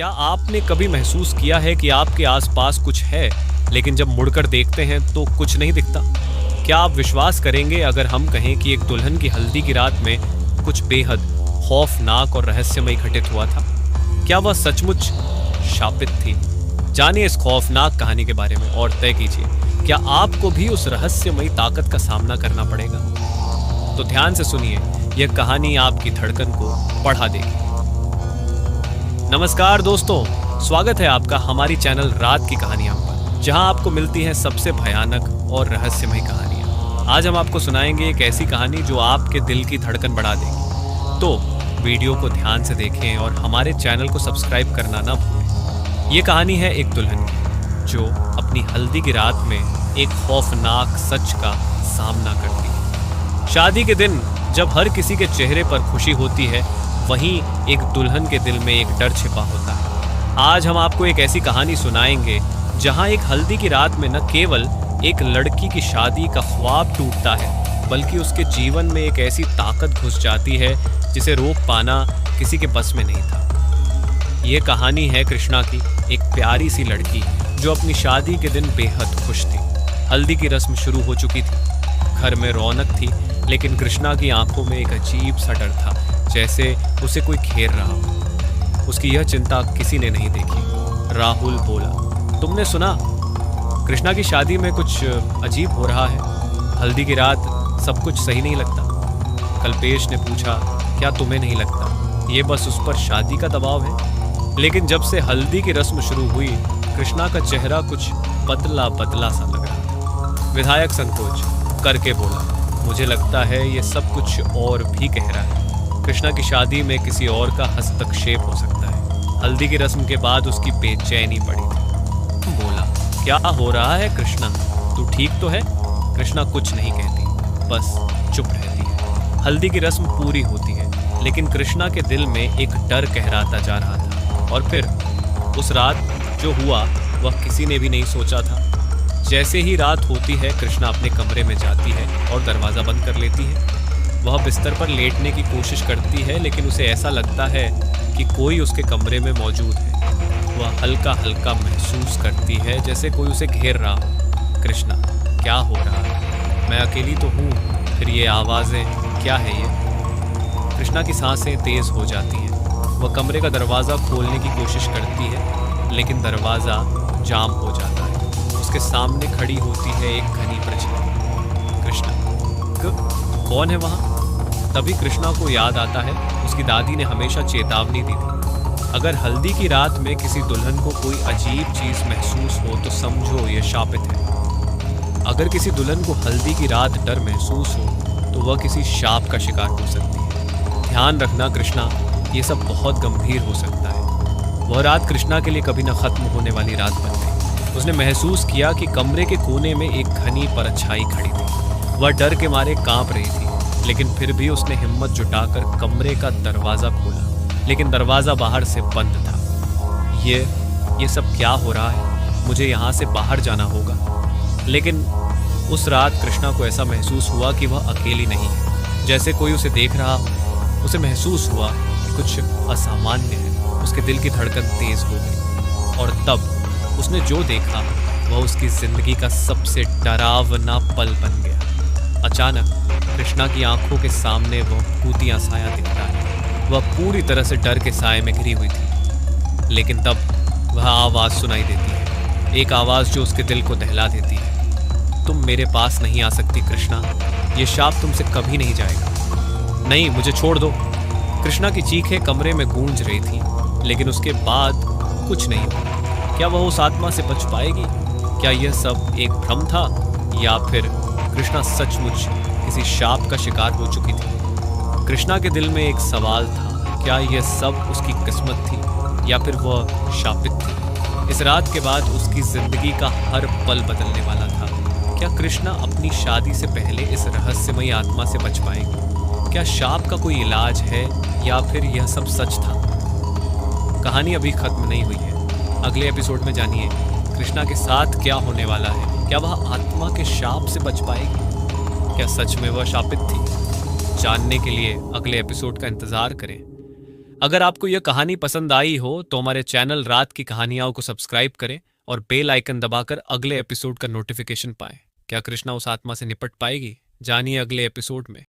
क्या आपने कभी महसूस किया है कि आपके आसपास कुछ है, लेकिन जब मुड़कर देखते हैं तो कुछ नहीं दिखता? क्या आप विश्वास करेंगे अगर हम कहें कि एक दुल्हन की हल्दी की रात में कुछ बेहद खौफनाक और रहस्यमय घटित हुआ था? क्या वह सचमुच शापित थी? जानिए इस खौफनाक कहानी के बारे में और तय कीजिए, क्या आपको भी उस रहस्यमयी ताकत का सामना करना पड़ेगा? तो ध्यान से सुनिए, यह कहानी आपकी धड़कन को बढ़ा देगी। नमस्कार दोस्तों, स्वागत है आपका हमारी चैनल रात की कहानियां पर, जहां आपको मिलती हैं सबसे भयानक और रहस्यमयी कहानियां। आज हम आपको सुनाएंगे एक ऐसी कहानी जो आपके दिल की धड़कन बढ़ा देगी। तो वीडियो को ध्यान से देखें और हमारे चैनल को सब्सक्राइब करना ना भूलें। ये कहानी है एक दुल्हन की जो अपनी हल्दी की रात में एक खौफनाक सच का सामना करती है। शादी के दिन जब हर किसी के चेहरे पर खुशी होती है, वहीं एक दुल्हन के दिल में एक डर छिपा होता है। आज हम आपको एक ऐसी कहानी सुनाएंगे जहां एक हल्दी की रात में न केवल एक लड़की की शादी का ख्वाब टूटता है, बल्कि उसके जीवन में एक ऐसी ताकत घुस जाती है जिसे रोक पाना किसी के बस में नहीं था। ये कहानी है कृष्णा की, एक प्यारी सी लड़की जो अपनी शादी के दिन बेहद खुश थी। हल्दी की रस्म शुरू हो चुकी थी, घर में रौनक थी, लेकिन कृष्णा की आंखों में एक अजीब सा डर था, जैसे उसे कोई घेर रहा हो। उसकी यह चिंता किसी ने नहीं देखी। राहुल बोला, तुमने सुना? कृष्णा की शादी में कुछ अजीब हो रहा है। हल्दी की रात सब कुछ सही नहीं लगता। कल्पेश ने पूछा, क्या तुम्हें नहीं लगता ये बस उस पर शादी का दबाव है? लेकिन जब से हल्दी की रस्म शुरू हुई, कृष्णा का चेहरा कुछ बदला बदला सा लग रहा था। विधायक संकोच करके बोला, मुझे लगता है ये सब कुछ और भी गहरा है। कृष्णा की शादी में किसी और का हस्तक्षेप हो सकता है। हल्दी की रस्म के बाद उसकी बेचैनी बढ़ी थी। बोला, क्या हो रहा है कृष्णा, तू ठीक तो है? कृष्णा कुछ नहीं कहती, बस चुप रहती है। हल्दी की रस्म पूरी होती है, लेकिन कृष्णा के दिल में एक डर गहराता जा रहा था। और फिर उस रात जो हुआ वह किसी ने भी नहीं सोचा था। जैसे ही रात होती है, कृष्णा अपने कमरे में जाती है और दरवाज़ा बंद कर लेती है। वह बिस्तर पर लेटने की कोशिश करती है, लेकिन उसे ऐसा लगता है कि कोई उसके कमरे में मौजूद है। वह हल्का हल्का महसूस करती है जैसे कोई उसे घेर रहा हो। कृष्णा, क्या हो रहा है? मैं अकेली तो हूँ, फिर ये आवाज़ें क्या है ये? कृष्णा की सांसें तेज़ हो जाती हैं। वह कमरे का दरवाज़ा खोलने की कोशिश करती है, लेकिन दरवाज़ा जाम हो जाता है। उसके सामने खड़ी होती है एक घनी प्रचली। कृष्णा, कौन है वहाँ? तभी कृष्णा को याद आता है, उसकी दादी ने हमेशा चेतावनी दी थी, अगर हल्दी की रात में किसी दुल्हन को कोई अजीब चीज़ महसूस हो तो समझो ये शापित है। अगर किसी दुल्हन को हल्दी की रात डर महसूस हो तो वह किसी शाप का शिकार हो सकती है। ध्यान रखना कृष्णा, ये सब बहुत गंभीर हो सकता है। वह रात कृष्णा के लिए कभी न खत्म होने वाली रात बन गई। उसने महसूस किया कि कमरे के कोने में एक घनी परछाई खड़ी थी। वह डर के मारे कांप रही थी, लेकिन फिर भी उसने हिम्मत जुटाकर कमरे का दरवाज़ा खोला, लेकिन दरवाज़ा बाहर से बंद था। ये सब क्या हो रहा है? मुझे यहाँ से बाहर जाना होगा। लेकिन उस रात कृष्णा को ऐसा महसूस हुआ कि वह अकेली नहीं है, जैसे कोई उसे देख रहा हो। उसे महसूस हुआ कि कुछ असामान्य है। उसके दिल की धड़कन तेज हो गई, और तब उसने जो देखा वह उसकी जिंदगी का सबसे डरावना पल बन गया। अचानक कृष्णा की आंखों के सामने वह भूतिया साया दिखता है। वह पूरी तरह से डर के साए में घिरी हुई थी, लेकिन तब वह आवाज़ सुनाई देती है, एक आवाज़ जो उसके दिल को दहला देती है। तुम मेरे पास नहीं आ सकती कृष्णा, ये शाप तुमसे कभी नहीं जाएगा। नहीं, मुझे छोड़ दो। कृष्णा की चीखें कमरे में गूंज रही थी, लेकिन उसके बाद कुछ नहीं हुआ। क्या वह उस आत्मा से बच पाएगी? क्या यह सब एक भ्रम था, या फिर कृष्णा सचमुच किसी शाप का शिकार हो चुकी थी? कृष्णा के दिल में एक सवाल था, क्या यह सब उसकी किस्मत थी या फिर वह शापित थी? इस रात के बाद उसकी जिंदगी का हर पल बदलने वाला था। क्या कृष्णा अपनी शादी से पहले इस रहस्यमयी आत्मा से बच पाएगी? क्या शाप का कोई इलाज है, या फिर यह सब सच था? कहानी अभी खत्म नहीं हुई है। अगले एपिसोड में जानिए कृष्णा के साथ क्या होने वाला है। क्या वह आत्मा के शाप से बच पाएगी? क्या सच में वह शापित थी? जानने के लिए अगले एपिसोड का इंतजार करें। अगर आपको यह कहानी पसंद आई हो तो हमारे चैनल रात की कहानियां को सब्सक्राइब करें और बेल आइकन दबाकर अगले एपिसोड का नोटिफिकेशन पाएं। क्या कृष्णा उस आत्मा से निपट पाएगी? जानिए अगले एपिसोड में।